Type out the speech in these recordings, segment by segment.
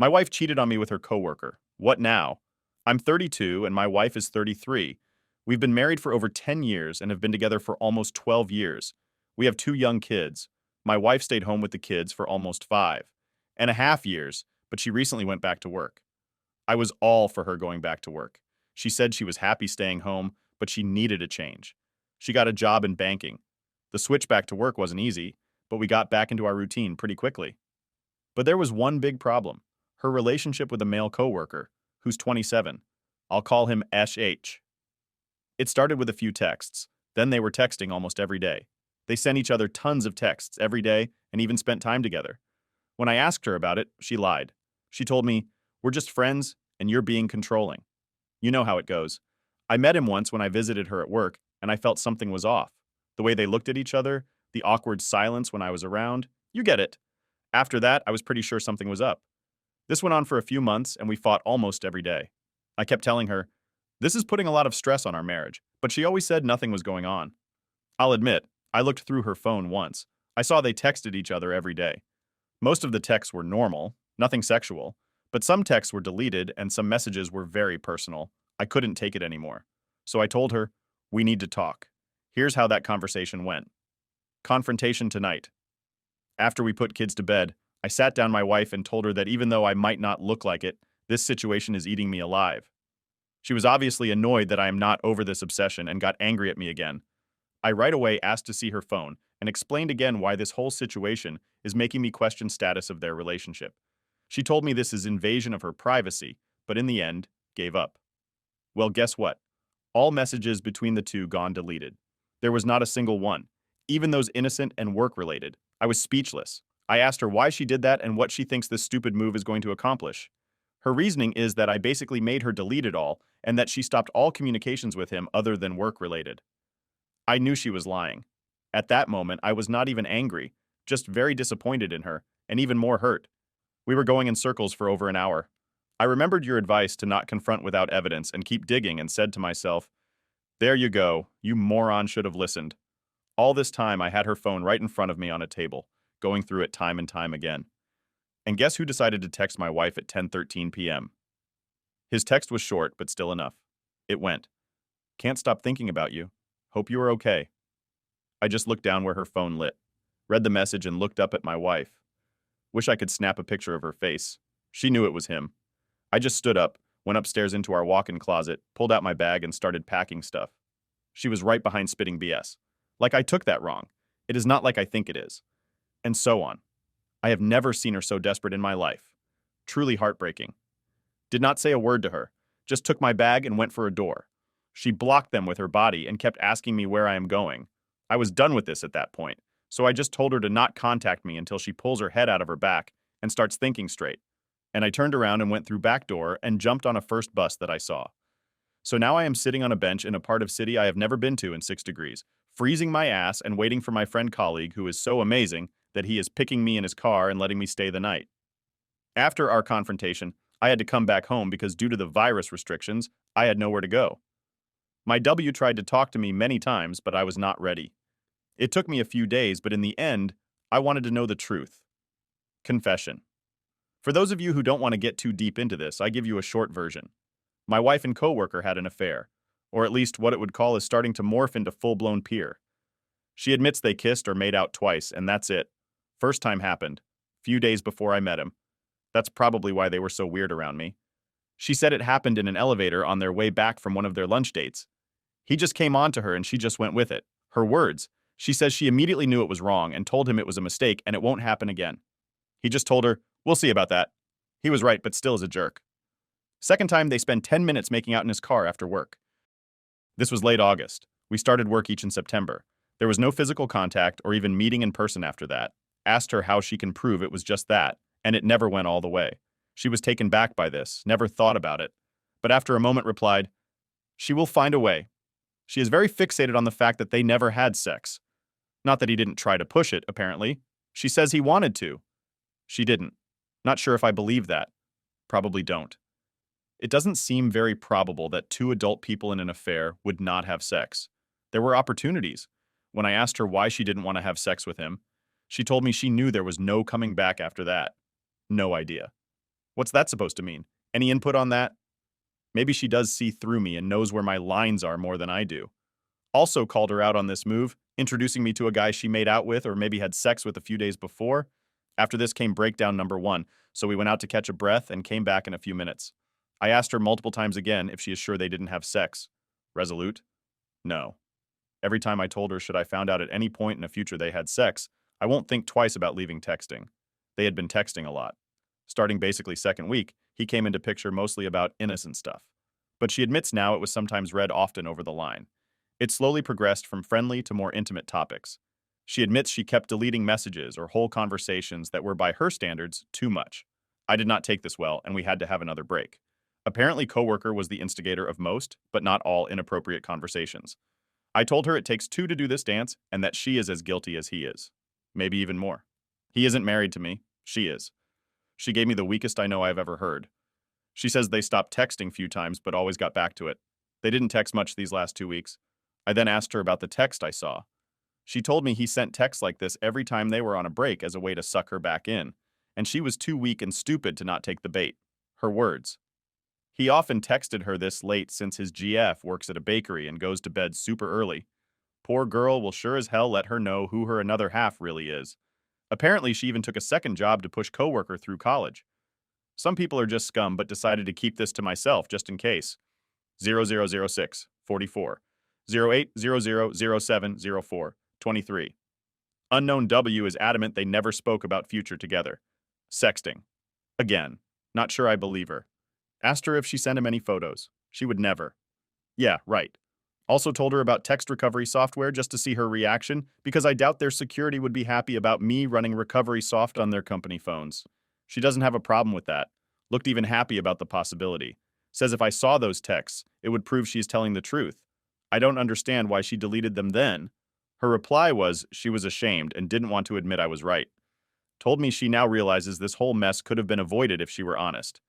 My wife cheated on me with her coworker. What now? I'm 32 and my wife is 33. We've been married for over 10 years and have been together for almost 12 years. We have two young kids. My wife stayed home with the kids for almost 5.5 years, but she recently went back to work. I was all for her going back to work. She said she was happy staying home, but she needed a change. She got a job in banking. The switch back to work wasn't easy, but we got back into our routine pretty quickly. But there was one big problem: her relationship with a male coworker, who's 27. I'll call him SH. It started with a few texts. Then they were texting almost every day. They sent each other tons of texts every day and even spent time together. When I asked her about it, she lied. She told me, "We're just friends and you're being controlling." You know how it goes. I met him once when I visited her at work, and I felt something was off. The way they looked at each other, the awkward silence when I was around, you get it. After that, I was pretty sure something was up. This went on for a few months, and we fought almost every day. I kept telling her, "This is putting a lot of stress on our marriage," but she always said nothing was going on. I'll admit, I looked through her phone once. I saw they texted each other every day. Most of the texts were normal, nothing sexual, but some texts were deleted and some messages were very personal. I couldn't take it anymore. So I told her, "We need to talk." Here's how that conversation went. Confrontation tonight. After we put kids to bed, I sat down my wife and told her that even though I might not look like it, this situation is eating me alive. She was obviously annoyed that I am not over this obsession and got angry at me again. I right away asked to see her phone and explained again why this whole situation is making me question status of their relationship. She told me this is invasion of her privacy, but in the end, gave up. Well, guess what? All messages between the two gone deleted. There was not a single one, even those innocent and work-related. I was speechless. I asked her why she did that and what she thinks this stupid move is going to accomplish. Her reasoning is that I basically made her delete it all and that she stopped all communications with him other than work-related. I knew she was lying. At that moment, I was not even angry, just very disappointed in her, and even more hurt. We were going in circles for over an hour. I remembered your advice to not confront without evidence and keep digging and said to myself, "There you go, you moron should have listened." All this time, I had her phone right in front of me on a table, going through it time and time again. And guess who decided to text my wife at 10:13 p.m.? His text was short, but still enough. It went, "Can't stop thinking about you. Hope you are okay." I just looked down where her phone lit, read the message and looked up at my wife. Wish I could snap a picture of her face. She knew it was him. I just stood up, went upstairs into our walk-in closet, pulled out my bag and started packing stuff. She was right behind spitting BS. Like I took that wrong. It is not like I think it is. And so on. I have never seen her so desperate in my life. Truly heartbreaking. Did not say a word to her. Just took my bag and went for a door. She blocked them with her body and kept asking me where I am going. I was done with this at that point, so I just told her to not contact me until she pulls her head out of her back and starts thinking straight. And I turned around and went through back door and jumped on a first bus that I saw. So now I am sitting on a bench in a part of city I have never been to in 6 degrees, freezing my ass and waiting for my friend colleague who is so amazing that he is picking me in his car and letting me stay the night. After our confrontation, I had to come back home because due to the virus restrictions, I had nowhere to go. My W tried to talk to me many times, but I was not ready. It took me a few days, but in the end, I wanted to know the truth. Confession. For those of you who don't want to get too deep into this, I give you a short version. My wife and coworker had an affair, or at least what it would call is starting to morph into full-blown peer. She admits they kissed or made out twice, and that's it. First time happened, few days before I met him. That's probably why they were so weird around me. She said it happened in an elevator on their way back from one of their lunch dates. He just came on to her and she just went with it. Her words. She says she immediately knew it was wrong and told him it was a mistake and it won't happen again. He just told her, "We'll see about that." He was right, but still is a jerk. Second time, they spend 10 minutes making out in his car after work. This was late August. We started work each in September. There was no physical contact or even meeting in person after that. Asked her how she can prove it was just that, and it never went all the way. She was taken back by this, never thought about it, but after a moment replied, "She will find a way." She is very fixated on the fact that they never had sex. Not that he didn't try to push it, apparently. She says he wanted to. She didn't. Not sure if I believe that. Probably don't. It doesn't seem very probable that two adult people in an affair would not have sex. There were opportunities. When I asked her why she didn't want to have sex with him, she told me she knew there was no coming back after that. No idea. What's that supposed to mean? Any input on that? Maybe she does see through me and knows where my lines are more than I do. Also called her out on this move, introducing me to a guy she made out with or maybe had sex with a few days before. After this came breakdown number one, so we went out to catch a breath and came back in a few minutes. I asked her multiple times again if she is sure they didn't have sex. Resolute? No. Every time I told her should I found out at any point in the future they had sex, I won't think twice about leaving texting. They had been texting a lot. Starting basically second week, he came into picture mostly about innocent stuff. But she admits now it was sometimes read often over the line. It slowly progressed from friendly to more intimate topics. She admits she kept deleting messages or whole conversations that were by her standards too much. I did not take this well, and we had to have another break. Apparently, Coworker was the instigator of most, but not all, inappropriate conversations. I told her it takes two to do this dance and that she is as guilty as he is. Maybe even more. He isn't married to me. She is. She gave me the weakest I know I've ever heard. She says they stopped texting few times but always got back to it. They didn't text much these last 2 weeks. I then asked her about the text I saw. She told me he sent texts like this every time they were on a break as a way to suck her back in, and she was too weak and stupid to not take the bait. Her words. He often texted her this late since his GF works at a bakery and goes to bed super early. Poor girl will sure as hell let her know who her another half really is. Apparently, she even took a second job to push Coworker through college. Some people are just scum but decided to keep this to myself just in case. 0006 44 08000704 23. Unknown W is adamant they never spoke about future together. Sexting. Again. Not sure I believe her. Asked her if she sent him any photos. She would never. Yeah, right. Also told her about text recovery software just to see her reaction because I doubt their security would be happy about me running recovery soft on their company phones. She doesn't have a problem with that. Looked even happy about the possibility. Says if I saw those texts, it would prove she's telling the truth. I don't understand why she deleted them then. Her reply was she was ashamed and didn't want to admit I was right. Told me she now realizes this whole mess could have been avoided if she were honest.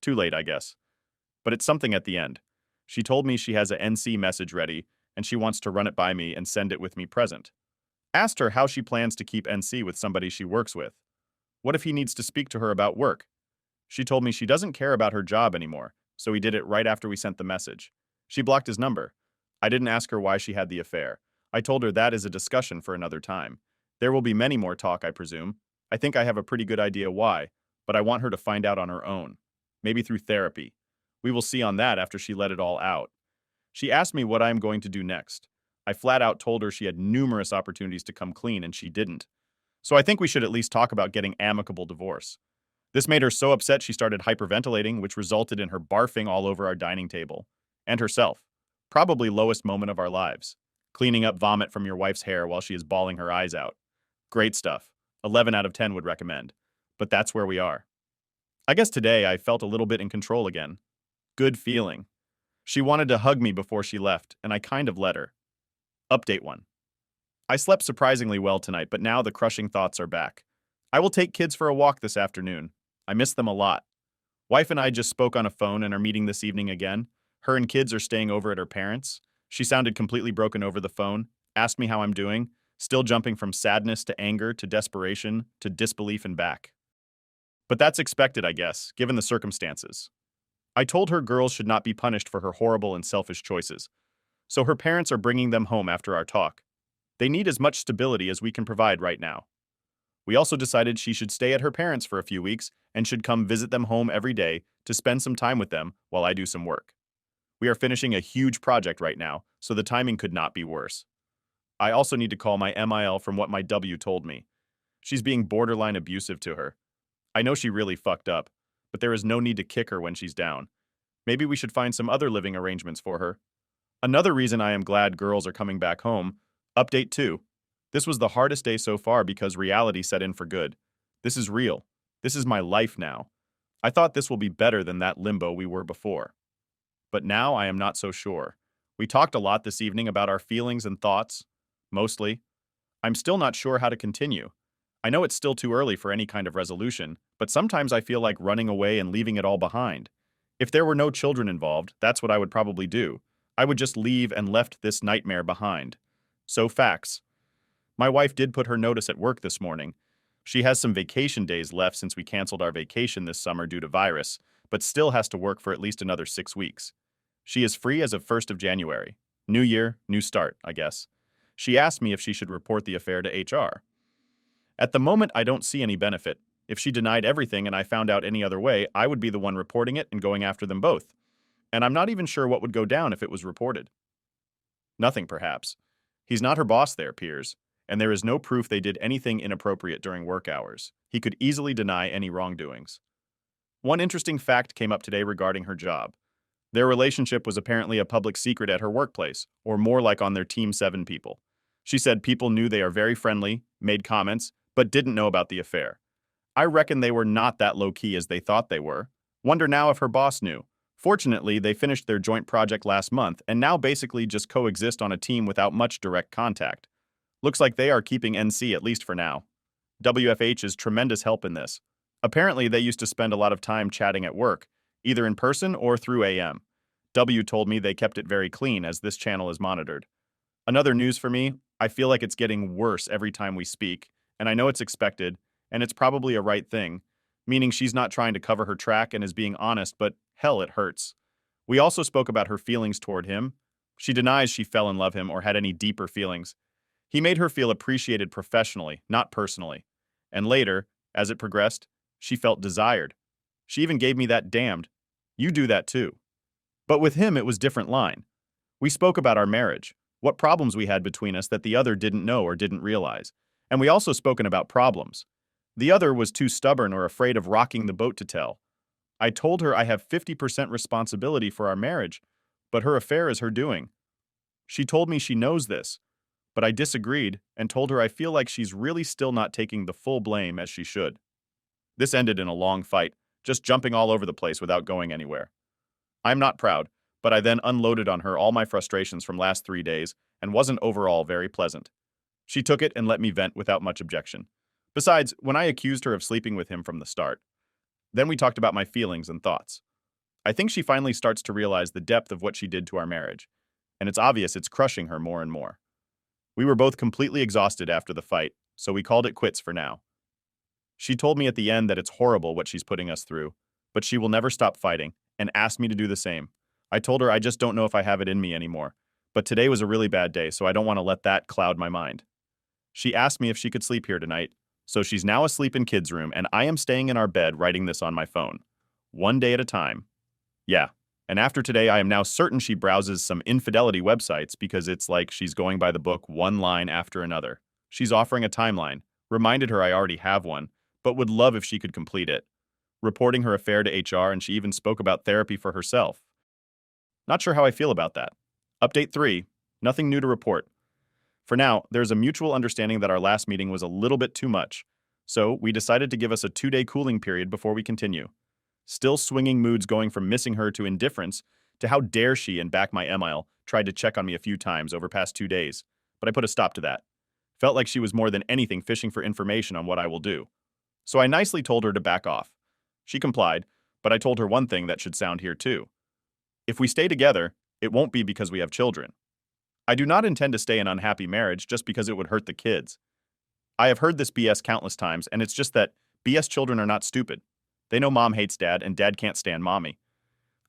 Too late, I guess. But it's something at the end. She told me she has a NC message ready, and she wants to run it by me and send it with me present. Asked her how she plans to keep NC with somebody she works with. What if he needs to speak to her about work? She told me she doesn't care about her job anymore, so he did it right after we sent the message. She blocked his number. I didn't ask her why she had the affair. I told her that is a discussion for another time. There will be many more talk, I presume. I think I have a pretty good idea why, but I want her to find out on her own. Maybe through therapy. We will see on that after she let it all out. She asked me what I am going to do next. I flat out told her she had numerous opportunities to come clean and she didn't. So I think we should at least talk about getting amicable divorce. This made her so upset she started hyperventilating, which resulted in her barfing all over our dining table. And herself. Probably lowest moment of our lives. Cleaning up vomit from your wife's hair while she is bawling her eyes out. Great stuff. 11 out of 10 would recommend. But that's where we are. I guess today I felt a little bit in control again. Good feeling. She wanted to hug me before she left, and I kind of let her. Update 1. I slept surprisingly well tonight, but now the crushing thoughts are back. I will take kids for a walk this afternoon. I miss them a lot. Wife and I just spoke on a phone and are meeting this evening again. Her and kids are staying over at her parents'. She sounded completely broken over the phone, asked me how I'm doing, still jumping from sadness to anger to desperation to disbelief and back. But that's expected, I guess, given the circumstances. I told her girls should not be punished for her horrible and selfish choices. So her parents are bringing them home after our talk. They need as much stability as we can provide right now. We also decided she should stay at her parents for a few weeks and should come visit them home every day to spend some time with them while I do some work. We are finishing a huge project right now, so the timing could not be worse. I also need to call my MIL from what my W told me. She's being borderline abusive to her. I know she really fucked up, but there is no need to kick her when she's down. Maybe we should find some other living arrangements for her. Another reason I am glad girls are coming back home. Update 2. This was the hardest day so far because reality set in for good. This is real. This is my life now. I thought this will be better than that limbo we were before. But now I am not so sure. We talked a lot this evening about our feelings and thoughts. Mostly. I'm still not sure how to continue. I know it's still too early for any kind of resolution, but sometimes I feel like running away and leaving it all behind. If there were no children involved, that's what I would probably do. I would just leave and left this nightmare behind. So facts. My wife did put her notice at work this morning. She has some vacation days left since we canceled our vacation this summer due to virus, but still has to work for at least another 6 weeks. She is free as of 1st of January. New year, new start, I guess. She asked me if she should report the affair to HR. At the moment, I don't see any benefit. If she denied everything and I found out any other way, I would be the one reporting it and going after them both. And I'm not even sure what would go down if it was reported. Nothing, perhaps. He's not her boss there, Piers, and there is no proof they did anything inappropriate during work hours. He could easily deny any wrongdoings. One interesting fact came up today regarding her job. Their relationship was apparently a public secret at her workplace, or more like on their Team 7 people. She said people knew they are very friendly, made comments, but didn't know about the affair. I reckon they were not that low-key as they thought they were. Wonder now if her boss knew. Fortunately, they finished their joint project last month and now basically just coexist on a team without much direct contact. Looks like they are keeping NC at least for now. WFH is tremendous help in this. Apparently, they used to spend a lot of time chatting at work, either in person or through AM. W told me they kept it very clean as this channel is monitored. Another news for me, I feel like it's getting worse every time we speak, and I know it's expected, and it's probably a right thing, meaning she's not trying to cover her track and is being honest, but hell, it hurts. We also spoke about her feelings toward him. She denies she fell in love him or had any deeper feelings. He made her feel appreciated professionally, not personally. And later, as it progressed, she felt desired. She even gave me that damned, "You do that too." But with him, it was different line. We spoke about our marriage, what problems we had between us that the other didn't know or didn't realize. And we also spoken about problems. The other was too stubborn or afraid of rocking the boat to tell. I told her I have 50% responsibility for our marriage, but her affair is her doing. She told me she knows this, but I disagreed and told her I feel like she's really still not taking the full blame as she should. This ended in a long fight, just jumping all over the place without going anywhere. I'm not proud, but I then unloaded on her all my frustrations from last 3 days and wasn't overall very pleasant. She took it and let me vent without much objection. Besides, when I accused her of sleeping with him from the start, then we talked about my feelings and thoughts. I think she finally starts to realize the depth of what she did to our marriage, and it's obvious it's crushing her more and more. We were both completely exhausted after the fight, so we called it quits for now. She told me at the end that it's horrible what she's putting us through, but she will never stop fighting, and asked me to do the same. I told her I just don't know if I have it in me anymore, but today was a really bad day, so I don't want to let that cloud my mind. She asked me if she could sleep here tonight, so she's now asleep in kids' room, and I am staying in our bed writing this on my phone. One day at a time. Yeah, and after today I am now certain she browses some infidelity websites because it's like she's going by the book one line after another. She's offering a timeline, reminded her I already have one, but would love if she could complete it. Reporting her affair to HR, and she even spoke about therapy for herself. Not sure how I feel about that. Update 3. Nothing new to report. For now, there's a mutual understanding that our last meeting was a little bit too much, so we decided to give us a 2-day cooling period before we continue. Still swinging moods going from missing her to indifference to how dare she and back my email tried to check on me a few times over past 2 days, but I put a stop to that. Felt like she was more than anything fishing for information on what I will do. So I nicely told her to back off. She complied, but I told her one thing that should sound here too. If we stay together, it won't be because we have children. I do not intend to stay in an unhappy marriage just because it would hurt the kids. I have heard this BS countless times, and it's just that BS children are not stupid. They know mom hates dad and dad can't stand mommy.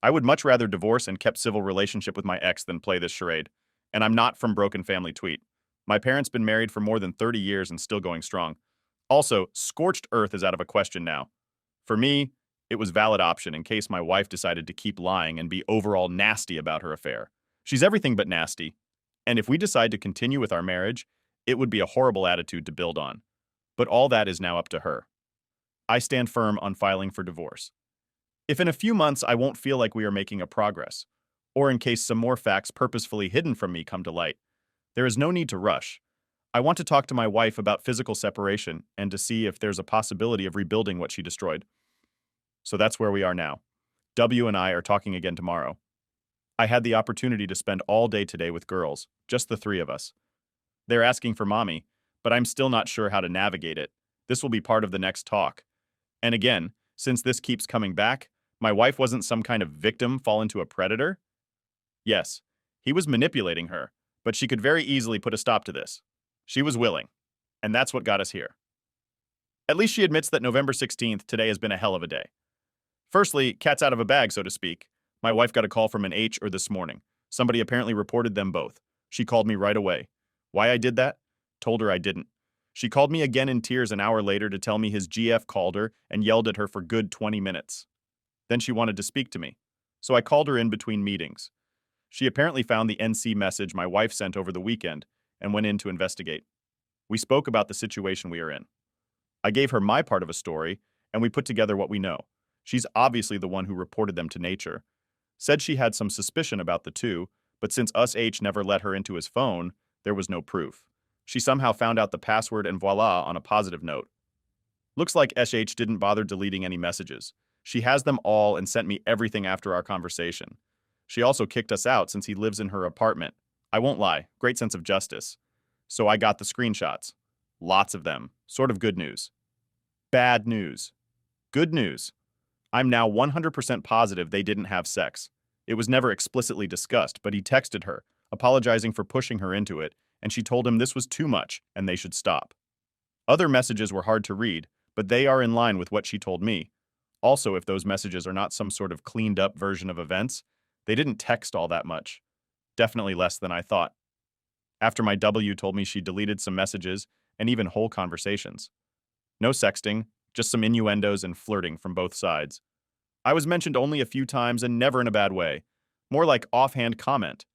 I would much rather divorce and kept civil relationship with my ex than play this charade. And I'm not from broken family tweet. My parents been married for more than 30 years and still going strong. Also, scorched earth is out of a question now. For me, it was valid option in case my wife decided to keep lying and be overall nasty about her affair. She's everything but nasty. And if we decide to continue with our marriage, it would be a horrible attitude to build on. But all that is now up to her. I stand firm on filing for divorce. If in a few months I won't feel like we are making a progress, or in case some more facts purposefully hidden from me come to light, there is no need to rush. I want to talk to my wife about physical separation and to see if there's a possibility of rebuilding what she destroyed. So that's where we are now. W and I are talking again tomorrow. I had the opportunity to spend all day today with girls, just the 3 of us. They're asking for mommy, but I'm still not sure how to navigate it. This will be part of the next talk. And again, since this keeps coming back, my wife wasn't some kind of victim fall into a predator? Yes, he was manipulating her, but she could very easily put a stop to this. She was willing, and that's what got us here. At least she admits that November 16th today has been a hell of a day. Firstly, cat's out of a bag, so to speak. My wife got a call from an HR this morning. Somebody apparently reported them both. She called me right away. Why I did that? Told her I didn't. She called me again in tears an hour later to tell me his GF called her and yelled at her for good 20 minutes. Then she wanted to speak to me. So I called her in between meetings. She apparently found the NC message my wife sent over the weekend and went in to investigate. We spoke about the situation we are in. I gave her my part of a story, and we put together what we know. She's obviously the one who reported them to nature. Said she had some suspicion about the two, but since us H never let her into his phone, there was no proof. She somehow found out the password and voila on a positive note. Looks like SH didn't bother deleting any messages. She has them all and sent me everything after our conversation. She also kicked us out since he lives in her apartment. I won't lie, great sense of justice. So I got the screenshots. Lots of them. Sort of good news. Bad news. Good news. I'm now 100% positive they didn't have sex. It was never explicitly discussed, but he texted her, apologizing for pushing her into it, and she told him this was too much and they should stop. Other messages were hard to read, but they are in line with what she told me. Also, if those messages are not some sort of cleaned up version of events, they didn't text all that much. Definitely less than I thought. After my W told me she deleted some messages and even whole conversations. No sexting, just some innuendos and flirting from both sides. I was mentioned only a few times and never in a bad way. More like offhand comment.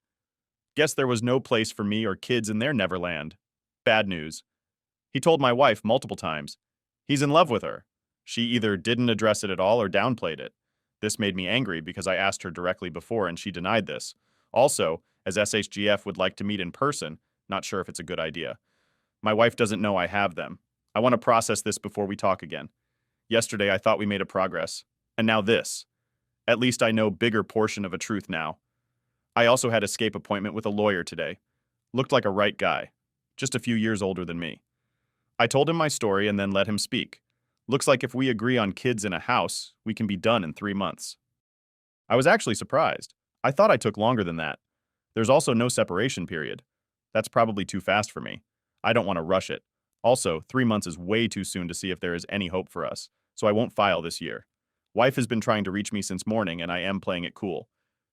Guess there was no place for me or kids in their Neverland. Bad news. He told my wife multiple times. He's in love with her. She either didn't address it at all or downplayed it. This made me angry because I asked her directly before and she denied this. Also, as SHGF would like to meet in person, not sure if it's a good idea. My wife doesn't know I have them. I want to process this before we talk again. Yesterday I thought we made a progress. And now this. At least I know bigger portion of a truth now. I also had escape appointment with a lawyer today. Looked like a right guy. Just a few years older than me. I told him my story and then let him speak. Looks like if we agree on kids in a house, we can be done in 3 months. I was actually surprised. I thought I took longer than that. There's also no separation period. That's probably too fast for me. I don't want to rush it. Also, 3 months is way too soon to see if there is any hope for us, so I won't file this year. Wife has been trying to reach me since morning and I am playing it cool.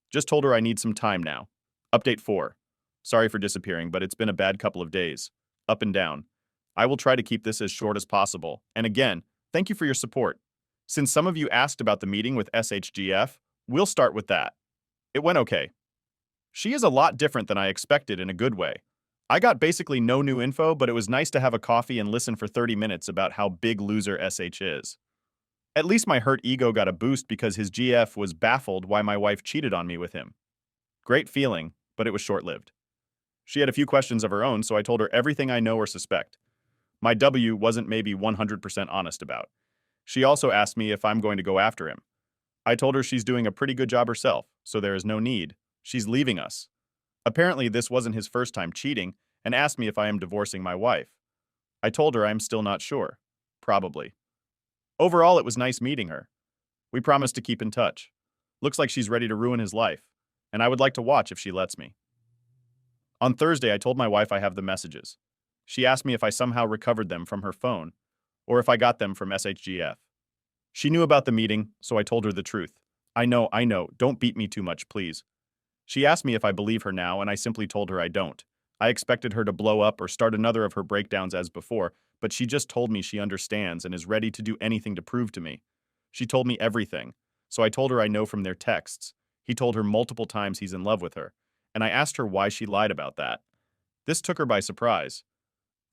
Just told her I need some time now. Update 4. Sorry for disappearing, but it's been a bad couple of days. Up and down. I will try to keep this as short as possible. And again, thank you for your support. Since some of you asked about the meeting with SHGF, we'll start with that. It went okay. She is a lot different than I expected in a good way. I got basically no new info, but it was nice to have a coffee and listen for 30 minutes about how big loser SH is. At least my hurt ego got a boost because his GF was baffled why my wife cheated on me with him. Great feeling, but it was short-lived. She had a few questions of her own, so I told her everything I know or suspect. My W wasn't maybe 100% honest about. She also asked me if I'm going to go after him. I told her she's doing a pretty good job herself, so there is no need. She's leaving us. Apparently this wasn't his first time cheating, and asked me if I am divorcing my wife. I told her I'm still not sure. Probably. Overall, it was nice meeting her. We promised to keep in touch. Looks like she's ready to ruin his life, and I would like to watch if she lets me. On Thursday, I told my wife I have the messages. She asked me if I somehow recovered them from her phone, or if I got them from SHGF. She knew about the meeting, so I told her the truth. I know, don't beat me too much, please. She asked me if I believe her now, and I simply told her I don't. I expected her to blow up or start another of her breakdowns as before, but she just told me she understands and is ready to do anything to prove to me. She told me everything, so I told her I know from their texts. He told her multiple times he's in love with her, and I asked her why she lied about that. This took her by surprise.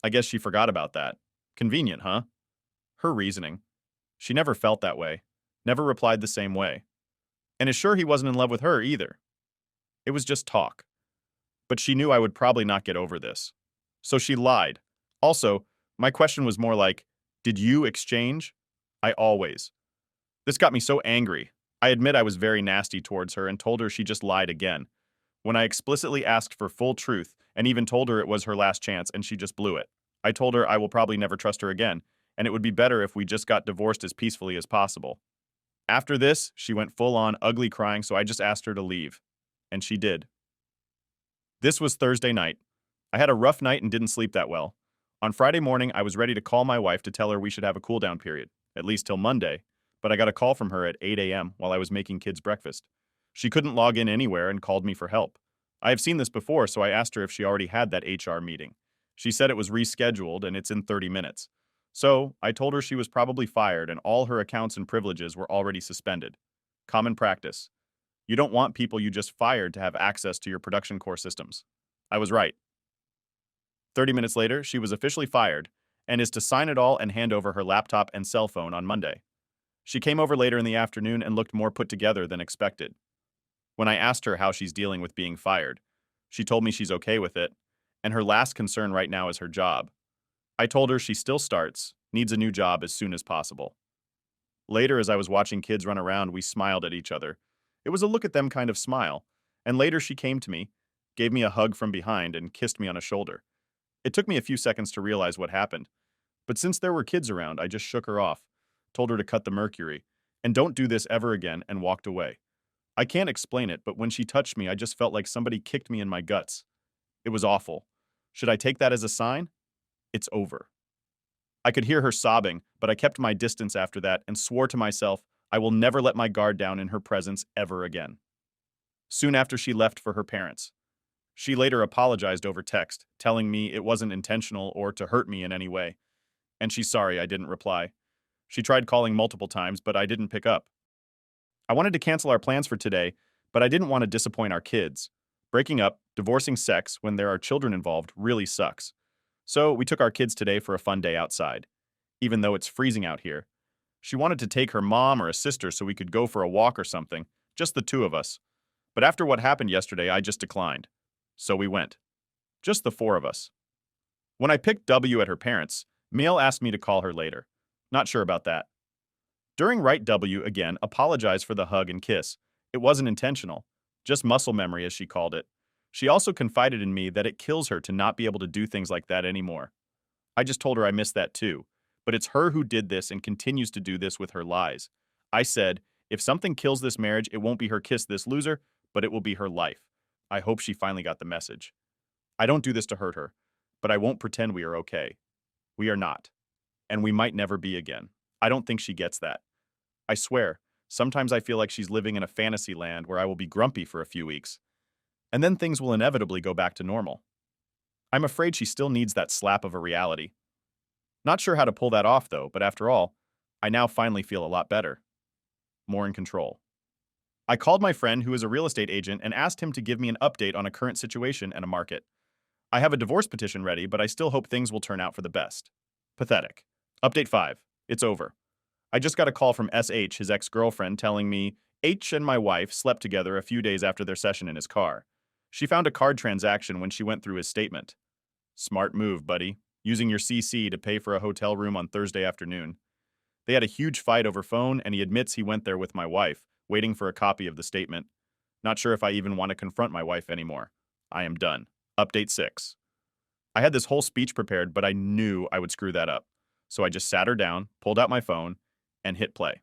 I guess she forgot about that. Convenient, huh? Her reasoning. She never felt that way, never replied the same way, and is sure he wasn't in love with her either. It was just talk. But she knew I would probably not get over this. So she lied. Also, my question was more like, did you exchange? I always. This got me so angry. I admit I was very nasty towards her and told her she just lied again. When I explicitly asked for full truth and even told her it was her last chance and she just blew it. I told her I will probably never trust her again, and it would be better if we just got divorced as peacefully as possible. After this, she went full-on ugly crying, so I just asked her to leave. And she did. This was Thursday night. I had a rough night and didn't sleep that well. On Friday morning, I was ready to call my wife to tell her we should have a cool down period, at least till Monday, but I got a call from her at 8 a.m. while I was making kids breakfast. She couldn't log in anywhere and called me for help. I have seen this before, so I asked her if she already had that HR meeting. She said it was rescheduled and it's in 30 minutes. So, I told her she was probably fired and all her accounts and privileges were already suspended. Common practice. You don't want people you just fired to have access to your production core systems. I was right. 30 minutes later, she was officially fired and is to sign it all and hand over her laptop and cell phone on Monday. She came over later in the afternoon and looked more put together than expected. When I asked her how she's dealing with being fired, she told me she's okay with it, and her last concern right now is her job. I told her she still needs a new job as soon as possible. Later, as I was watching kids run around, we smiled at each other. It was a look at them kind of smile, and later she came to me, gave me a hug from behind, and kissed me on a shoulder. It took me a few seconds to realize what happened, but since there were kids around, I just shook her off, told her to cut the mercury, and don't do this ever again, and walked away. I can't explain it, but when she touched me, I just felt like somebody kicked me in my guts. It was awful. Should I take that as a sign? It's over. I could hear her sobbing, but I kept my distance after that and swore to myself I will never let my guard down in her presence ever again. Soon after she left for her parents. She later apologized over text, telling me it wasn't intentional or to hurt me in any way, and she's sorry I didn't reply. She tried calling multiple times, but I didn't pick up. I wanted to cancel our plans for today, but I didn't want to disappoint our kids. Breaking up, divorcing sex when there are children involved really sucks. So we took our kids today for a fun day outside. Even though it's freezing out here. She wanted to take her mom or a sister so we could go for a walk or something, just the two of us. But after what happened yesterday, I just declined. So we went. Just the four of us. When I picked W at her parents', Mail asked me to call her later. Not sure about that. During Right W again apologized for the hug and kiss. It wasn't intentional. Just muscle memory, as she called it. She also confided in me that it kills her to not be able to do things like that anymore. I just told her I miss that too. But it's her who did this and continues to do this with her lies. I said, if something kills this marriage, it won't be her kiss this loser, but it will be her life. I hope she finally got the message. I don't do this to hurt her, but I won't pretend we are okay. We are not. And we might never be again. I don't think she gets that. I swear, sometimes I feel like she's living in a fantasy land where I will be grumpy for a few weeks. And then things will inevitably go back to normal. I'm afraid she still needs that slap of a reality. Not sure how to pull that off, though, but after all, I now finally feel a lot better. More in control. I called my friend who is a real estate agent and asked him to give me an update on a current situation and a market. I have a divorce petition ready, but I still hope things will turn out for the best. Pathetic. Update 5. It's over. I just got a call from SH, his ex-girlfriend, telling me H and my wife slept together a few days after their session in his car. She found a card transaction when she went through his statement. Smart move, buddy. Using your CC to pay for a hotel room on Thursday afternoon. They had a huge fight over phone, and he admits he went there with my wife, waiting for a copy of the statement. Not sure if I even want to confront my wife anymore. I am done. Update 6. I had this whole speech prepared, but I knew I would screw that up. So I just sat her down, pulled out my phone, and hit play.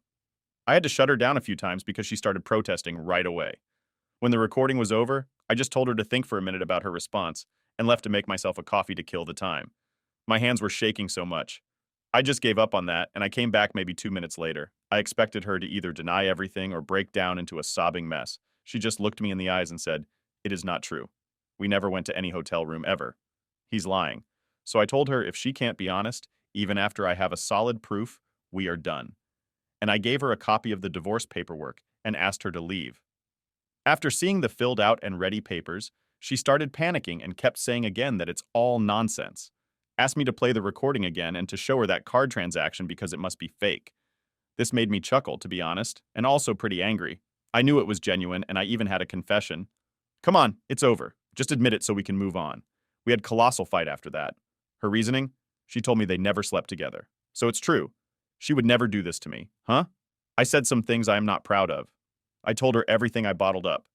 I had to shut her down a few times because she started protesting right away. When the recording was over, I just told her to think for a minute about her response and left to make myself a coffee to kill the time. My hands were shaking so much. I just gave up on that, and I came back maybe 2 minutes later. I expected her to either deny everything or break down into a sobbing mess. She just looked me in the eyes and said, "It is not true. We never went to any hotel room ever. He's lying." So I told her if she can't be honest, even after I have a solid proof, we are done. And I gave her a copy of the divorce paperwork and asked her to leave. After seeing the filled out and ready papers, she started panicking and kept saying again that it's all nonsense. Asked me to play the recording again and to show her that card transaction because it must be fake. This made me chuckle, to be honest, and also pretty angry. I knew it was genuine, and I even had a confession. Come on, it's over. Just admit it so we can move on. We had colossal fight after that. Her reasoning? She told me they never slept together. So it's true. She would never do this to me, huh? I said some things I am not proud of. I told her everything I bottled up.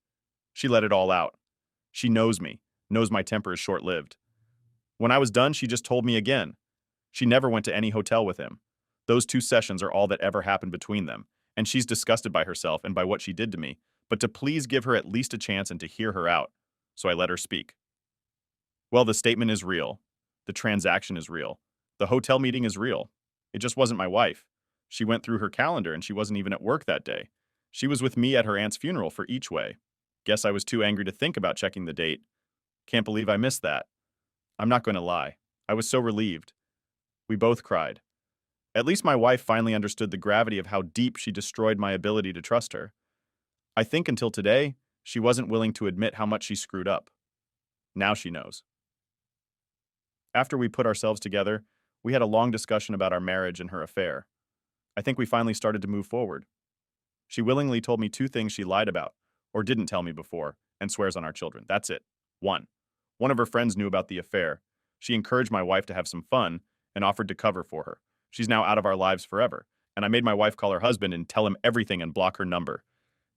She let it all out. She knows me, knows my temper is short-lived. When I was done, she just told me again. She never went to any hotel with him. Those 2 sessions are all that ever happened between them, and she's disgusted by herself and by what she did to me, but to please give her at least a chance and to hear her out. So I let her speak. Well, the statement is real. The transaction is real. The hotel meeting is real. It just wasn't my wife. She went through her calendar and she wasn't even at work that day. She was with me at her aunt's funeral for each way. Guess I was too angry to think about checking the date. Can't believe I missed that. I'm not going to lie. I was so relieved. We both cried. At least my wife finally understood the gravity of how deep she destroyed my ability to trust her. I think until today, she wasn't willing to admit how much she screwed up. Now she knows. After we put ourselves together, we had a long discussion about our marriage and her affair. I think we finally started to move forward. She willingly told me two things she lied about, or didn't tell me before, and swears on our children. That's it. One of her friends knew about the affair. She encouraged my wife to have some fun and offered to cover for her. She's now out of our lives forever, and I made my wife call her husband and tell him everything and block her number.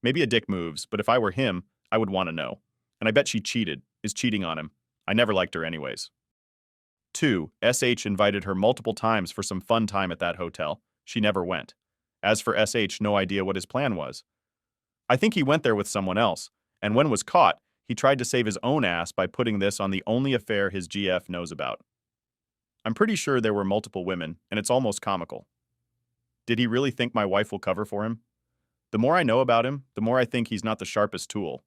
Maybe a dick moves, but if I were him, I would want to know. And I bet she is cheating on him. I never liked her anyways. 2. SH invited her multiple times for some fun time at that hotel. She never went. As for SH, no idea what his plan was. I think he went there with someone else, and when was caught, he tried to save his own ass by putting this on the only affair his GF knows about. I'm pretty sure there were multiple women, and it's almost comical. Did he really think my wife will cover for him? The more I know about him, the more I think he's not the sharpest tool.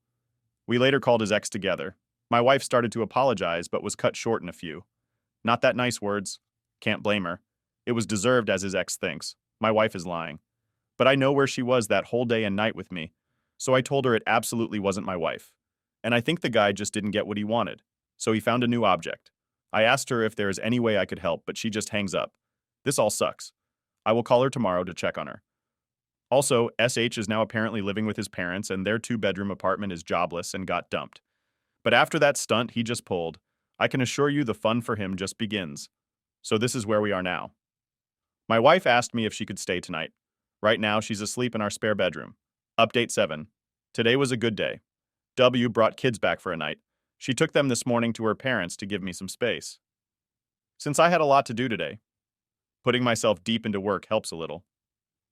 We later called his ex together. My wife started to apologize, but was cut short in a few. Not that nice words. Can't blame her. It was deserved as his ex thinks. My wife is lying. But I know where she was that whole day and night with me, so I told her it absolutely wasn't my wife. And I think the guy just didn't get what he wanted, so he found a new object. I asked her if there is any way I could help, but she just hangs up. This all sucks. I will call her tomorrow to check on her. Also, SH is now apparently living with his parents, and their two-bedroom apartment is jobless and got dumped. But after that stunt he just pulled, I can assure you the fun for him just begins. So this is where we are now. My wife asked me if she could stay tonight. Right now, she's asleep in our spare bedroom. Update 7. Today was a good day. W brought kids back for a night. She took them this morning to her parents to give me some space. Since I had a lot to do today, putting myself deep into work helps a little.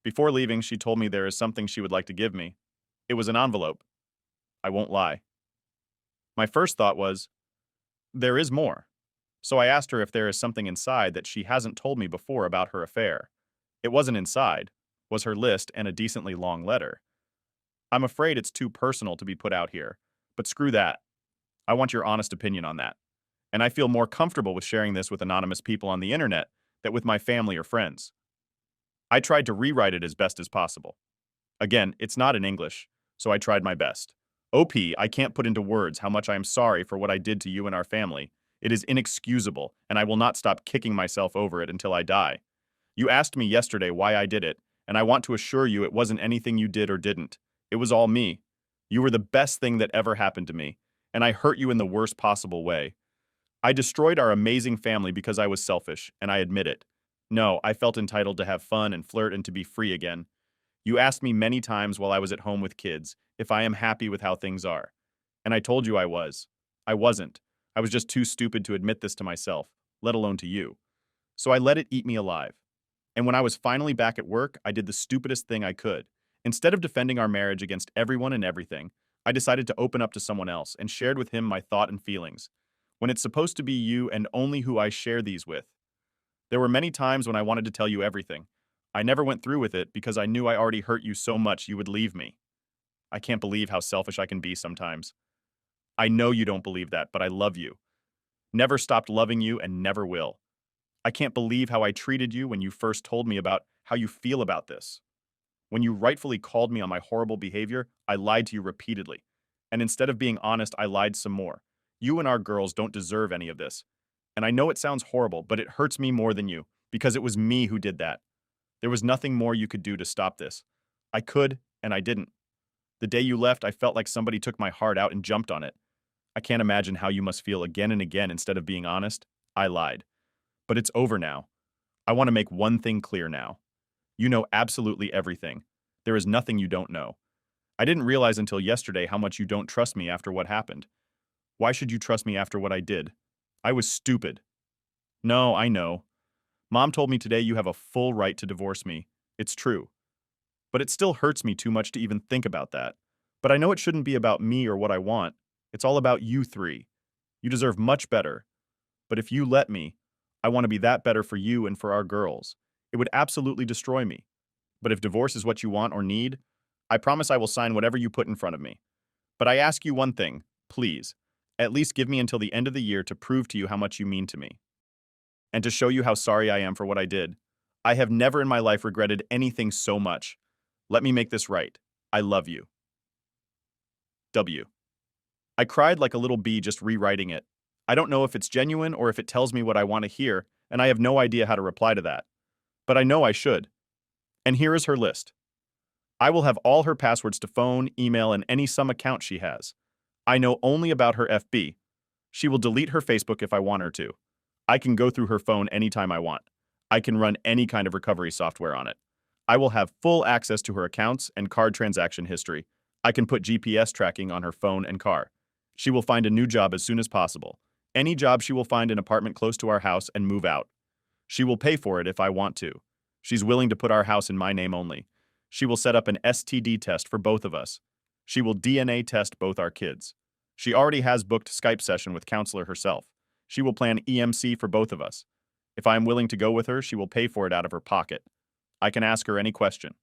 Before leaving, she told me there is something she would like to give me. It was an envelope. I won't lie. My first thought was, there is more. So I asked her if there is something inside that she hasn't told me before about her affair. It wasn't inside, was her list and a decently long letter. I'm afraid it's too personal to be put out here, but screw that. I want your honest opinion on that. And I feel more comfortable with sharing this with anonymous people on the internet than with my family or friends. I tried to rewrite it as best as possible. Again, it's not in English, so I tried my best. OP, I can't put into words how much I am sorry for what I did to you and our family. It is inexcusable, and I will not stop kicking myself over it until I die. You asked me yesterday why I did it, and I want to assure you it wasn't anything you did or didn't. It was all me. You were the best thing that ever happened to me, and I hurt you in the worst possible way. I destroyed our amazing family because I was selfish, and I admit it. No, I felt entitled to have fun and flirt and to be free again. You asked me many times while I was at home with kids if I am happy with how things are. And I told you I was. I wasn't. I was just too stupid to admit this to myself, let alone to you. So I let it eat me alive. And when I was finally back at work, I did the stupidest thing I could. Instead of defending our marriage against everyone and everything, I decided to open up to someone else and shared with him my thought and feelings. When it's supposed to be you and only who I share these with. There were many times when I wanted to tell you everything. I never went through with it because I knew I already hurt you so much you would leave me. I can't believe how selfish I can be sometimes. I know you don't believe that, but I love you. Never stopped loving you and never will. I can't believe how I treated you when you first told me about how you feel about this. When you rightfully called me on my horrible behavior, I lied to you repeatedly. And instead of being honest, I lied some more. You and our girls don't deserve any of this. And I know it sounds horrible, but it hurts me more than you, because it was me who did that. There was nothing more you could do to stop this. I could, and I didn't. The day you left, I felt like somebody took my heart out and jumped on it. I can't imagine how you must feel again and again instead of being honest. I lied. But it's over now. I want to make one thing clear now. You know absolutely everything. There is nothing you don't know. I didn't realize until yesterday how much you don't trust me after what happened. Why should you trust me after what I did? I was stupid. No, I know. Mom told me today you have a full right to divorce me. It's true. But it still hurts me too much to even think about that. But I know it shouldn't be about me or what I want. It's all about you three. You deserve much better. But if you let me, I want to be that better for you and for our girls. It would absolutely destroy me. But if divorce is what you want or need, I promise I will sign whatever you put in front of me. But I ask you one thing, please. At least give me until the end of the year to prove to you how much you mean to me. And to show you how sorry I am for what I did. I have never in my life regretted anything so much. Let me make this right. I love you. W. I cried like a little bee just rewriting it. I don't know if it's genuine or if it tells me what I want to hear, and I have no idea how to reply to that. But I know I should. And here is her list. I will have all her passwords to phone, email, and any some account she has. I know only about her FB. She will delete her Facebook if I want her to. I can go through her phone anytime I want. I can run any kind of recovery software on it. I will have full access to her accounts and card transaction history. I can put GPS tracking on her phone and car. She will find a new job as soon as possible. Any job she will find an apartment close to our house and move out. She will pay for it if I want to. She's willing to put our house in my name only. She will set up an STD test for both of us. She will DNA test both our kids. She already has booked Skype session with counselor herself. She will plan EMC for both of us. If I am willing to go with her, she will pay for it out of her pocket. I can ask her any question.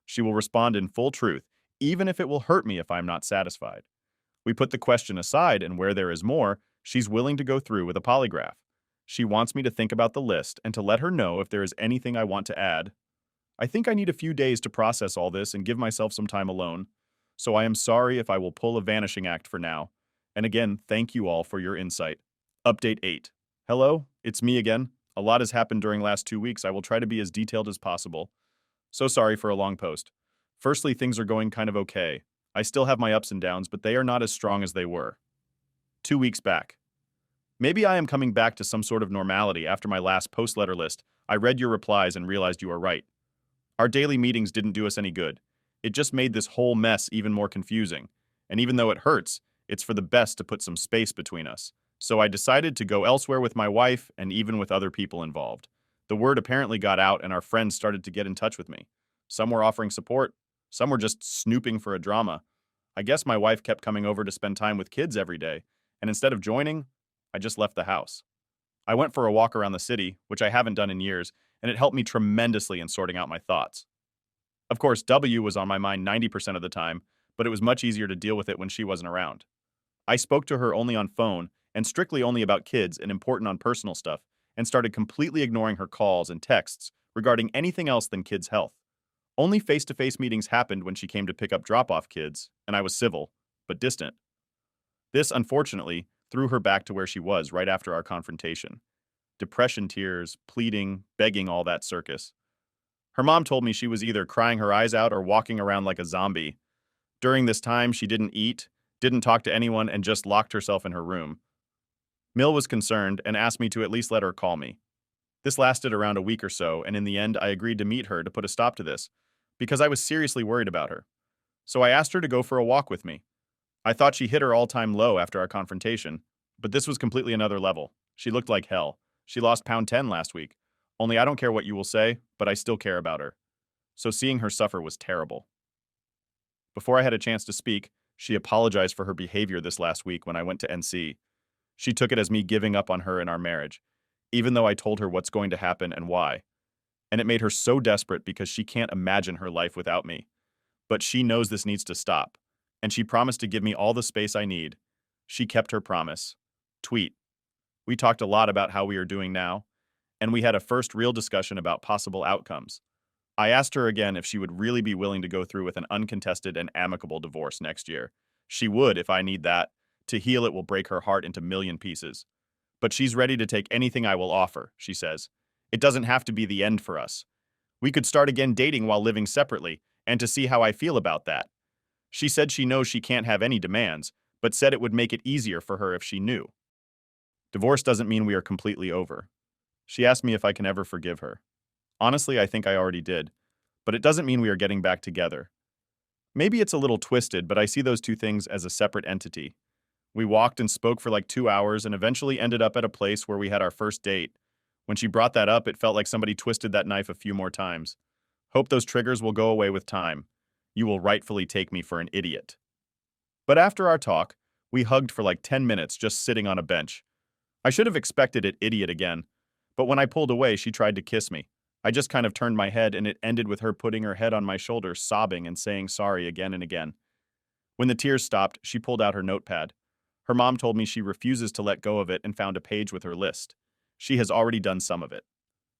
She will respond in full truth, even if it will hurt me if I am not satisfied. We put the question aside, and where there is more, she's willing to go through with a polygraph. She wants me to think about the list and to let her know if there is anything I want to add. I think I need a few days to process all this and give myself some time alone. So I am sorry if I will pull a vanishing act for now. And again, thank you all for your insight. Update 8. Hello, it's me again. A lot has happened during last 2 weeks. I will try to be as detailed as possible. So sorry for a long post. Firstly, things are going kind of okay. I still have my ups and downs, but they are not as strong as they were. 2 weeks back. Maybe I am coming back to some sort of normality after my last post letter list. I read your replies and realized you are right. Our daily meetings didn't do us any good. It just made this whole mess even more confusing. And even though it hurts, it's for the best to put some space between us. So I decided to go elsewhere with my wife and even with other people involved. The word apparently got out and our friends started to get in touch with me. Some were offering support. Some were just snooping for a drama. I guess my wife kept coming over to spend time with kids every day. And instead of joining, I just left the house. I went for a walk around the city, which I haven't done in years, and it helped me tremendously in sorting out my thoughts. Of course, W was on my mind 90% of the time, but it was much easier to deal with it when she wasn't around. I spoke to her only on phone and strictly only about kids and important on personal stuff, and started completely ignoring her calls and texts regarding anything else than kids' health. Only face-to-face meetings happened when she came to pick up drop-off kids, and I was civil, but distant. This, unfortunately, threw her back to where she was right after our confrontation. Depression tears, pleading, begging, all that circus. Her mom told me she was either crying her eyes out or walking around like a zombie. During this time, she didn't eat, didn't talk to anyone, and just locked herself in her room. Mill was concerned and asked me to at least let her call me. This lasted around a week or so, and in the end, I agreed to meet her to put a stop to this, because I was seriously worried about her. So I asked her to go for a walk with me. I thought she hit her all-time low after our confrontation, but this was completely another level. She looked like hell. She lost pound 10 last week. Only I don't care what you will say, but I still care about her. So seeing her suffer was terrible. Before I had a chance to speak, she apologized for her behavior this last week when I went to NC. She took it as me giving up on her and our marriage, even though I told her what's going to happen and why. And it made her so desperate because she can't imagine her life without me. But she knows this needs to stop, and she promised to give me all the space I need. She kept her promise. Tweet. We talked a lot about how we are doing now, and we had a first real discussion about possible outcomes. I asked her again if she would really be willing to go through with an uncontested and amicable divorce next year. She would if I need that. To heal it will break her heart into million pieces. But she's ready to take anything I will offer, she says. It doesn't have to be the end for us. We could start again dating while living separately, and to see how I feel about that. She said she knows she can't have any demands, but said it would make it easier for her if she knew. Divorce doesn't mean we are completely over. She asked me if I can ever forgive her. Honestly, I think I already did, but it doesn't mean we are getting back together. Maybe it's a little twisted, but I see those two things as a separate entity. We walked and spoke for like 2 hours and eventually ended up at a place where we had our first date. When she brought that up, it felt like somebody twisted that knife a few more times. Hope those triggers will go away with time. You will rightfully take me for an idiot. But after our talk, we hugged for like 10 minutes just sitting on a bench. I should have expected it, idiot again. But when I pulled away, she tried to kiss me. I just kind of turned my head and it ended with her putting her head on my shoulder, sobbing and saying sorry again and again. When the tears stopped, she pulled out her notepad. Her mom told me she refuses to let go of it and found a page with her list. She has already done some of it.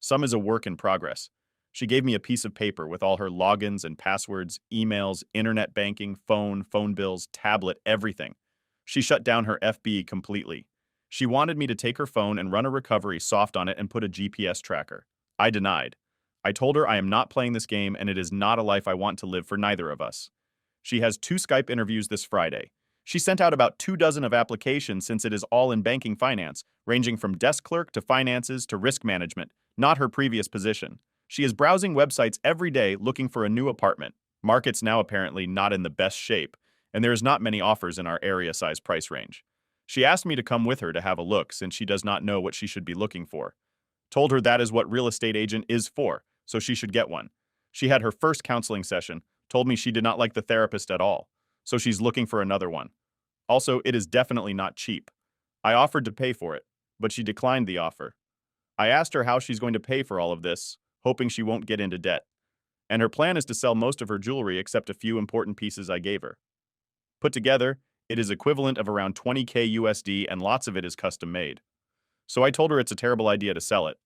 Some is a work in progress. She gave me a piece of paper with all her logins and passwords, emails, internet banking, phone bills, tablet, everything. She shut down her FB completely. She wanted me to take her phone and run a recovery soft on it and put a GPS tracker. I denied. I told her I am not playing this game and it is not a life I want to live for neither of us. She has 2 Skype interviews this Friday. She sent out about 24 of applications since it is all in banking finance, ranging from desk clerk to finances to risk management, not her previous position. She is browsing websites every day looking for a new apartment. Market's now apparently not in the best shape, and there is not many offers in our area size price range. She asked me to come with her to have a look since she does not know what she should be looking for. Told her that is what real estate agent is for, so she should get one. She had her first counseling session, told me she did not like the therapist at all, so she's looking for another one. Also, it is definitely not cheap. I offered to pay for it, but she declined the offer. I asked her how she's going to pay for all of this, hoping she won't get into debt. And her plan is to sell most of her jewelry except a few important pieces I gave her. Put together, it is equivalent of around 20K USD and lots of it is custom made. So I told her it's a terrible idea to sell it.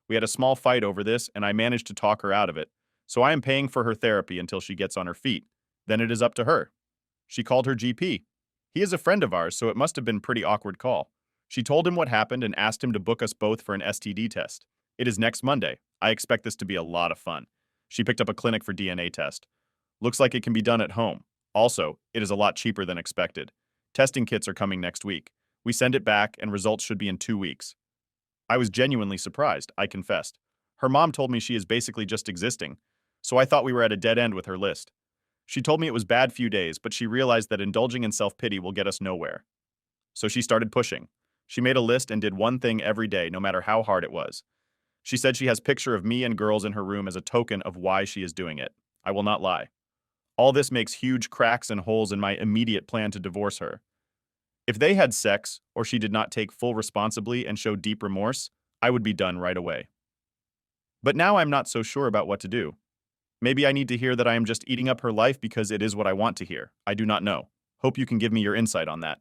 We had a small fight over this and I managed to talk her out of it. So I am paying for her therapy until she gets on her feet. Then it is up to her. She called her GP. He is a friend of ours, so it must have been a pretty awkward call. She told him what happened and asked him to book us both for an STD test. It is next Monday. I expect this to be a lot of fun. She picked up a clinic for DNA test. Looks like it can be done at home. Also, it is a lot cheaper than expected. Testing kits are coming next week. We send it back and results should be in 2 weeks. I was genuinely surprised, I confessed. Her mom told me she is basically just existing, so I thought we were at a dead end with her list. She told me it was bad few days, but she realized that indulging in self-pity will get us nowhere. So she started pushing. She made a list and did one thing every day, no matter how hard it was. She said she has picture of me and girls in her room as a token of why she is doing it. I will not lie. All this makes huge cracks and holes in my immediate plan to divorce her. If they had sex, or she did not take full responsibly and show deep remorse, I would be done right away. But now I'm not so sure about what to do. Maybe I need to hear that I am just eating up her life because it is what I want to hear. I do not know. Hope you can give me your insight on that.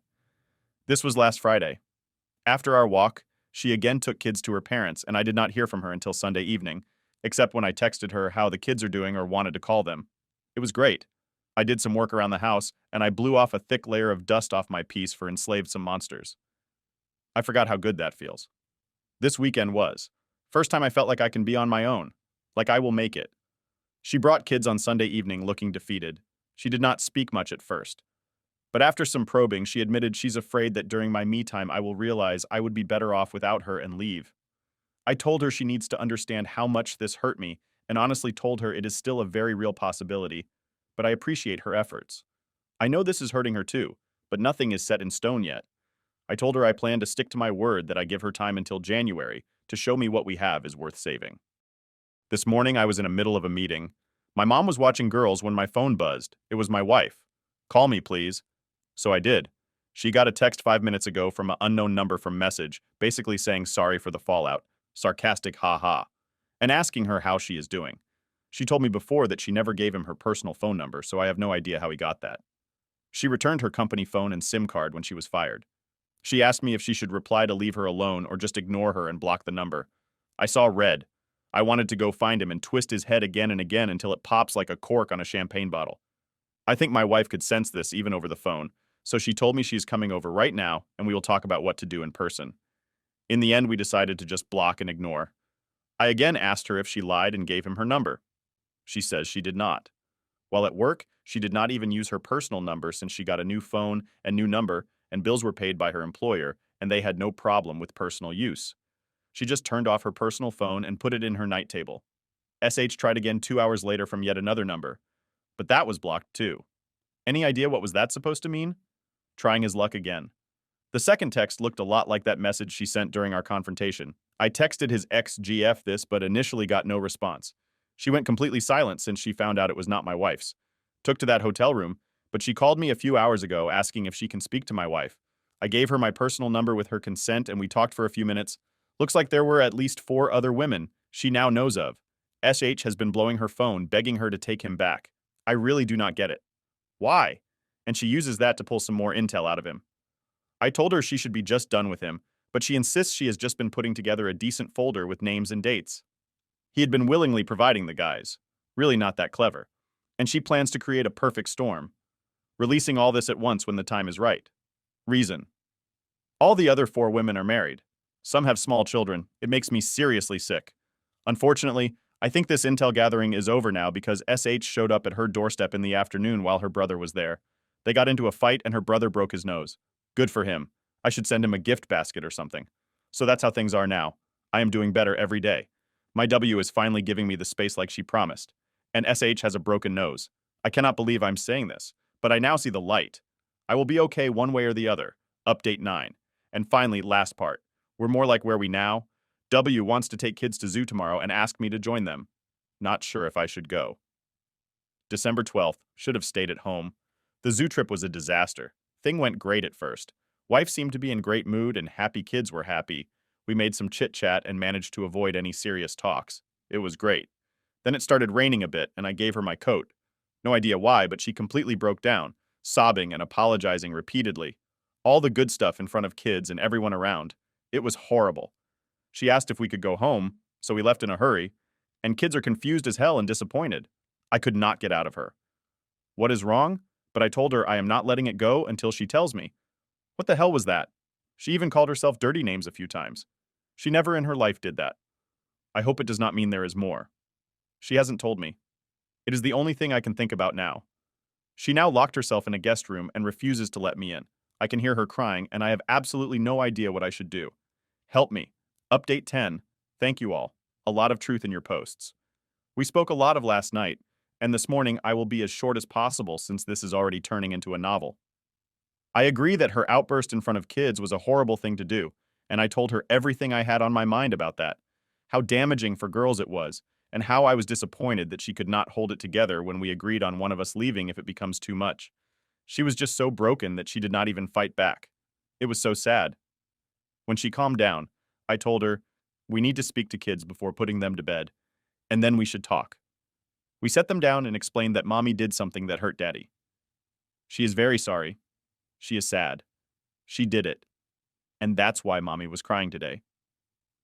This was last Friday. After our walk, she again took kids to her parents, and I did not hear from her until Sunday evening, except when I texted her how the kids are doing or wanted to call them. It was great. I did some work around the house, and I blew off a thick layer of dust off my piece for enslaved some monsters. I forgot how good that feels. This weekend was. First time I felt like I can be on my own. Like I will make it. She brought kids on Sunday evening looking defeated. She did not speak much at first. But after some probing, she admitted she's afraid that during my me time I will realize I would be better off without her and leave. I told her she needs to understand how much this hurt me, and honestly told her it is still a very real possibility, but I appreciate her efforts. I know this is hurting her too, but nothing is set in stone yet. I told her I plan to stick to my word that I give her time until January to show me what we have is worth saving. This morning I was in the middle of a meeting. My mom was watching Girls when my phone buzzed. It was my wife. Call me, please. So I did. She got a text 5 minutes ago from an unknown number from Message, basically saying sorry for the fallout, sarcastic ha-ha, and asking her how she is doing. She told me before that she never gave him her personal phone number, so I have no idea how he got that. She returned her company phone and SIM card when she was fired. She asked me if she should reply to leave her alone or just ignore her and block the number. I saw red. I wanted to go find him and twist his head again and again until it pops like a cork on a champagne bottle. I think my wife could sense this even over the phone, so she told me she's coming over right now and we will talk about what to do in person. In the end, we decided to just block and ignore. I again asked her if she lied and gave him her number. She says she did not. While at work, she did not even use her personal number since she got a new phone and new number, and bills were paid by her employer, and they had no problem with personal use. She just turned off her personal phone and put it in her night table. SH tried again 2 hours later from yet another number, but that was blocked too. Any idea what was that supposed to mean? Trying his luck again. The second text looked a lot like that message she sent during our confrontation. I texted his ex-GF this, but initially got no response. She went completely silent since she found out it was not my wife's. Took to that hotel room, but she called me a few hours ago asking if she can speak to my wife. I gave her my personal number with her consent and we talked for a few minutes. Looks like there were at least 4 other women she now knows of. SH has been blowing her phone, begging her to take him back. I really do not get it. Why? And she uses that to pull some more intel out of him. I told her she should be just done with him, but she insists she has just been putting together a decent folder with names and dates. He had been willingly providing the guys. Really not that clever. And she plans to create a perfect storm, releasing all this at once when the time is right. Reason. All the other 4 women are married. Some have small children. It makes me seriously sick. Unfortunately, I think this intel gathering is over now because SH showed up at her doorstep in the afternoon while her brother was there. They got into a fight and her brother broke his nose. Good for him. I should send him a gift basket or something. So that's how things are now. I am doing better every day. My W is finally giving me the space like she promised. And SH has a broken nose. I cannot believe I'm saying this, but I now see the light. I will be okay one way or the other. Update 9. And finally, last part. We're more like where we now. W wants to take kids to zoo tomorrow and ask me to join them. Not sure if I should go. December 12th. Should have stayed at home. The zoo trip was a disaster. Thing went great at first. Wife seemed to be in great mood and happy kids were happy. We made some chit-chat and managed to avoid any serious talks. It was great. Then it started raining a bit and I gave her my coat. No idea why, but she completely broke down, sobbing and apologizing repeatedly. All the good stuff in front of kids and everyone around. It was horrible. She asked if we could go home, so we left in a hurry, and kids are confused as hell and disappointed. I could not get out of her. What is wrong? But I told her I am not letting it go until she tells me. What the hell was that? She even called herself dirty names a few times. She never in her life did that. I hope it does not mean there is more. She hasn't told me. It is the only thing I can think about now. She now locked herself in a guest room and refuses to let me in. I can hear her crying, and I have absolutely no idea what I should do. Help me. Update 10. Thank you all. A lot of truth in your posts. We spoke a lot of last night, and this morning I will be as short as possible since this is already turning into a novel. I agree that her outburst in front of kids was a horrible thing to do, and I told her everything I had on my mind about that. How damaging for girls it was, and how I was disappointed that she could not hold it together when we agreed on one of us leaving if it becomes too much. She was just so broken that she did not even fight back. It was so sad. When she calmed down, I told her, we need to speak to kids before putting them to bed, and then we should talk. We set them down and explained that Mommy did something that hurt Daddy. She is very sorry. She is sad. She did it. And that's why Mommy was crying today.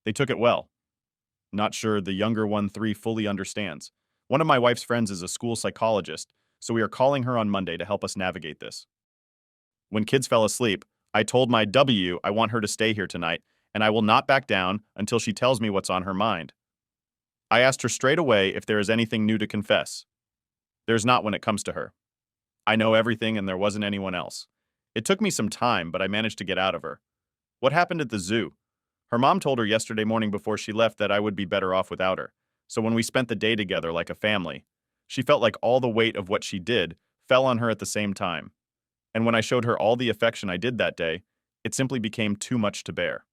They took it well. Not sure the younger one 3 fully understands. One of my wife's friends is a school psychologist, so we are calling her on Monday to help us navigate this. When kids fell asleep, I told my W I want her to stay here tonight, and I will not back down until she tells me what's on her mind. I asked her straight away if there is anything new to confess. There's not when it comes to her. I know everything and there wasn't anyone else. It took me some time, but I managed to get out of her. What happened at the zoo? Her mom told her yesterday morning before she left that I would be better off without her. So when we spent the day together like a family, she felt like all the weight of what she did fell on her at the same time. And when I showed her all the affection I did that day, it simply became too much to bear.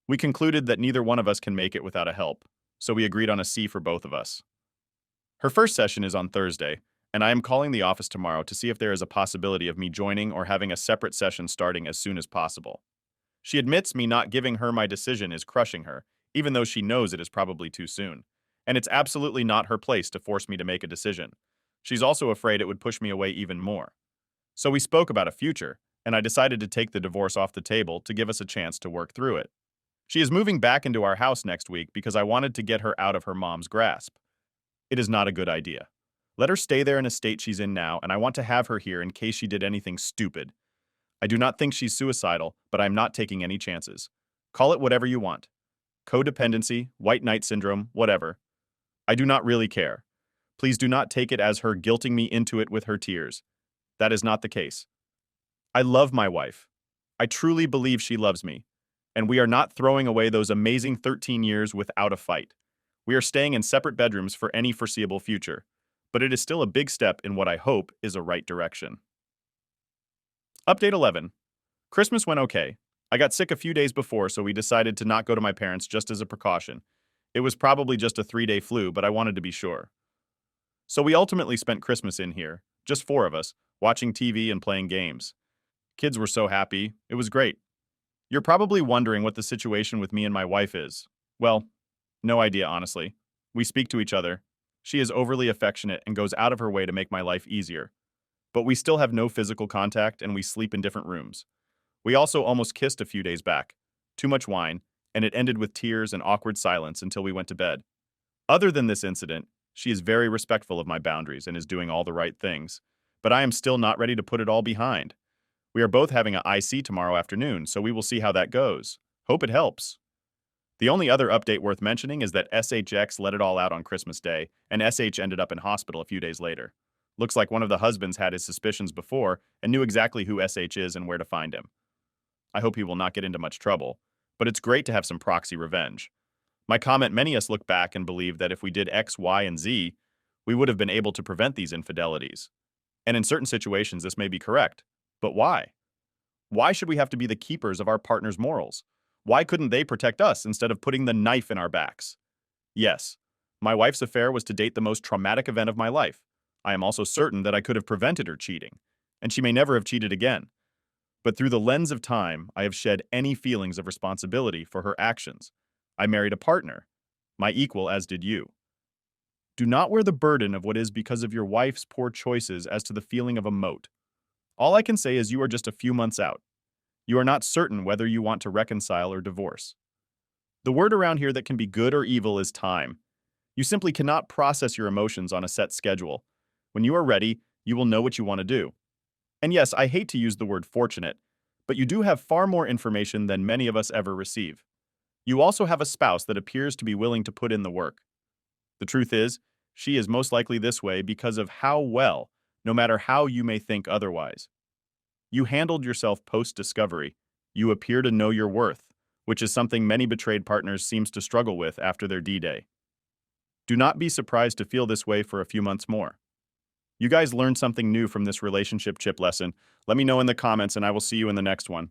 We concluded that neither one of us can make it without a help, so we agreed on a C for both of us. Her first session is on Thursday, and I am calling the office tomorrow to see if there is a possibility of me joining or having a separate session starting as soon as possible. She admits me not giving her my decision is crushing her, even though she knows it is probably too soon. And it's absolutely not her place to force me to make a decision. She's also afraid it would push me away even more. So we spoke about a future, and I decided to take the divorce off the table to give us a chance to work through it. She is moving back into our house next week because I wanted to get her out of her mom's grasp. It is not a good idea. Let her stay there in a state she's in now, and I want to have her here in case she did anything stupid. I do not think she's suicidal, but I'm not taking any chances. Call it whatever you want. Codependency, white knight syndrome, whatever. I do not really care. Please do not take it as her guilting me into it with her tears. That is not the case. I love my wife. I truly believe she loves me. And we are not throwing away those amazing 13 years without a fight. We are staying in separate bedrooms for any foreseeable future. But it is still a big step in what I hope is a right direction. Update 11. Christmas went okay. I got sick a few days before, so we decided to not go to my parents just as a precaution. It was probably just a 3-day flu, but I wanted to be sure. So we ultimately spent Christmas in here, just 4 of us, watching TV and playing games. Kids were so happy. It was great. You're probably wondering what the situation with me and my wife is. Well, no idea, honestly. We speak to each other. She is overly affectionate and goes out of her way to make my life easier. But we still have no physical contact and we sleep in different rooms. We also almost kissed a few days back. Too much wine, and it ended with tears and awkward silence until we went to bed. Other than this incident, she is very respectful of my boundaries and is doing all the right things. But I am still not ready to put it all behind. We are both having a IC tomorrow afternoon, so we will see how that goes. Hope it helps. The only other update worth mentioning is that SHX let it all out on Christmas Day, and SH ended up in hospital a few days later. Looks like one of the husbands had his suspicions before and knew exactly who SH is and where to find him. I hope he will not get into much trouble, but it's great to have some proxy revenge. My comment: many us look back and believe that if we did X, Y, and Z, we would have been able to prevent these infidelities. And in certain situations, this may be correct. But why? Why should we have to be the keepers of our partner's morals? Why couldn't they protect us instead of putting the knife in our backs? Yes, my wife's affair was to date the most traumatic event of my life. I am also certain that I could have prevented her cheating, and she may never have cheated again. But through the lens of time, I have shed any feelings of responsibility for her actions. I married a partner, my equal, as did you. Do not wear the burden of what is because of your wife's poor choices as to the feeling of a moat. All I can say is you are just a few months out. You are not certain whether you want to reconcile or divorce. The word around here that can be good or evil is time. You simply cannot process your emotions on a set schedule. When you are ready, you will know what you want to do. And yes, I hate to use the word fortunate, but you do have far more information than many of us ever receive. You also have a spouse that appears to be willing to put in the work. The truth is, she is most likely this way because of how well, no matter how you may think otherwise. You handled yourself post-discovery. You appear to know your worth, which is something many betrayed partners seems to struggle with after their D-Day. Do not be surprised to feel this way for a few months more. You guys learned something new from this relationship chip lesson. Let me know in the comments and I will see you in the next one.